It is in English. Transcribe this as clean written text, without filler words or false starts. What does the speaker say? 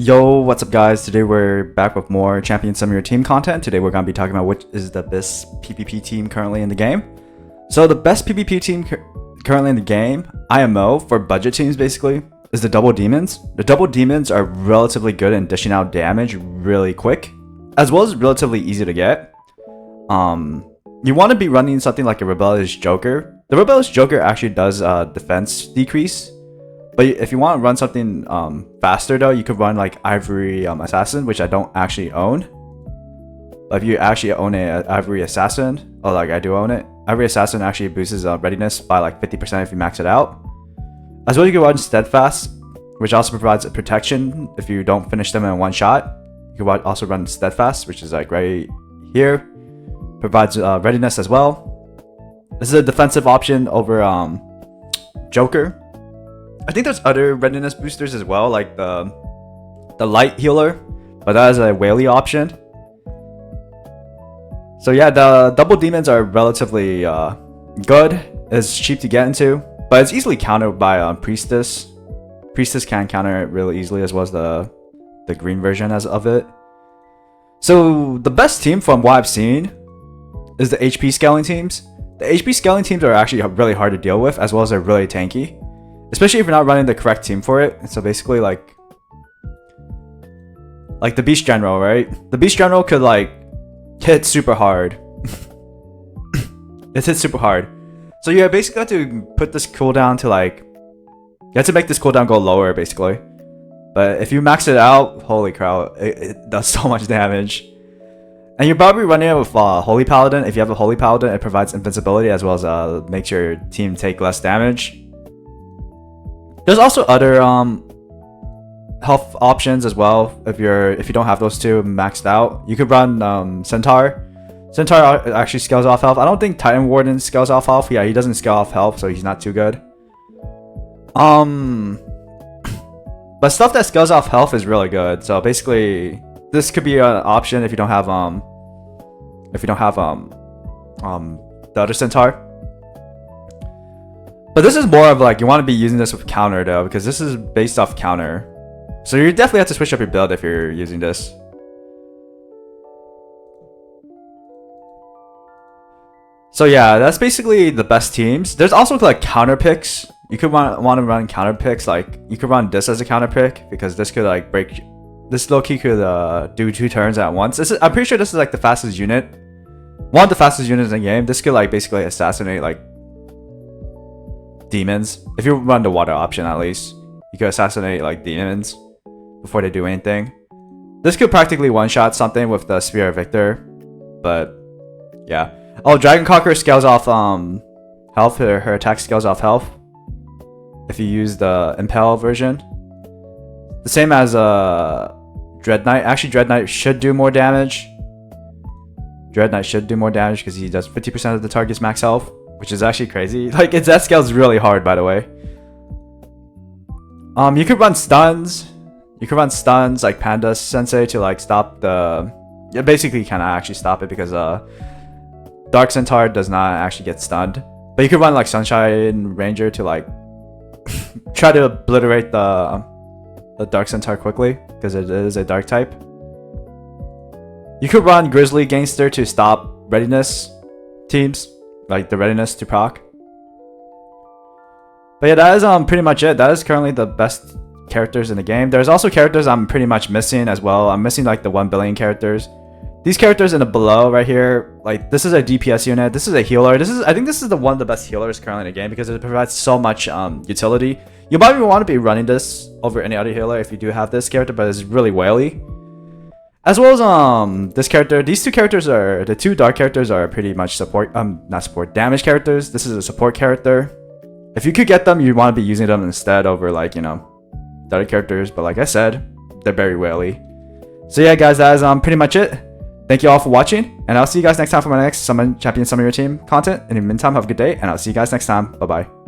Yo, what's up guys? Today we're back with more Champion Some of Your Team content. Today we're going to be talking about which is the best PvP team currently in the game. So the best PvP team currently in the game, IMO, for budget teams basically, is the Double Demons. The Double Demons are relatively good in dishing out damage really quick, as well as relatively easy to get. You want to be running something like a Rebellious Joker. The Rebellious Joker actually does defense decrease. But if you want to run something faster though, you could run like Ivory Assassin, which I don't actually own. But if you actually own a Ivory Assassin, or like I do own it, Ivory Assassin actually boosts readiness by like 50% if you max it out. As well, you can run Steadfast, which also provides protection if you don't finish them in one shot. You can also run Steadfast, which is like right here. Provides readiness as well. This is a defensive option over Joker. I think there's other readiness boosters as well, like the light healer, but that is a whaley option. So yeah, the Double Demons are relatively good. It's cheap to get into, but it's easily countered by Priestess. Priestess can counter it really easily, as well as the green version of it. So the best team from what I've seen is the HP scaling teams. The HP scaling teams are actually really hard to deal with, as well as they're really tanky. Especially if you're not running the correct team for it. So basically like the Beast General, right? The Beast General could like hit super hard. It hits super hard. So you basically have to put this cooldown to like, you have to make this cooldown go lower basically. But if you max it out, holy cow, it does so much damage. And you're probably running it with Holy Paladin. If you have a Holy Paladin, it provides invincibility as well as makes your team take less damage. There's also other health options as well. If you don't have those two maxed out, you could run Centaur. Centaur actually scales off health. I don't think Titan Warden scales off health. Yeah, he doesn't scale off health, so he's not too good. But stuff that scales off health is really good. So basically, this could be an option if you don't have the other Centaur. But this is more of like, you want to be using this with counter though, because this is based off counter. So you definitely have to switch up your build if you're using this. So yeah, that's basically the best teams. There's also like counter picks. You could want to run counter picks. Like you could run this as a counter pick, because this could like break. This low-key could do 2 turns at once. I'm pretty sure this is like the fastest unit. One of the fastest units in the game. This could like basically assassinate like demons. If you run the water option, at least you could assassinate like demons before they do anything. This could practically one-shot something with the Spear of Victor. But yeah. Oh, Dragon Conqueror scales off health. Her attack scales off health if you use the Impel version. The same as Dread Knight. Actually, Dread Knight should do more damage. Dread Knight should do more damage because he does 50% of the target's max health, which is actually crazy. Like, its that scales really hard, by the way. You could run stuns. You could run stuns like Panda Sensei to like stop the. Yeah, basically, you cannot actually stop it because Dark Centaur does not actually get stunned. But you could run like Sunshine Ranger to like try to obliterate the Dark Centaur quickly, because it is a dark type. You could run Grizzly Gangster to stop readiness teams, like the readiness to proc. But yeah, that is pretty much it. That is currently the best characters in the game. There's also characters I'm pretty much missing as well. I'm missing like the 1 billion characters. These characters in the below right here, like this is a DPS unit. This is a healer. I think this is one of the best healers currently in the game, because it provides so much utility. You might even want to be running this over any other healer if you do have this character, but it's really whaley. As well as this character. These two characters are the 2 dark characters are pretty much support not support, damage characters. This is a support character. If you could get them, you want to be using them instead over like, you know, the other characters, but like I said, they're very whaley. So yeah guys, that is pretty much it. Thank you all for watching, and I'll see you guys next time for my next Champion Some of Your Team content. In the meantime, have a good day, and I'll see you guys next time. Bye bye.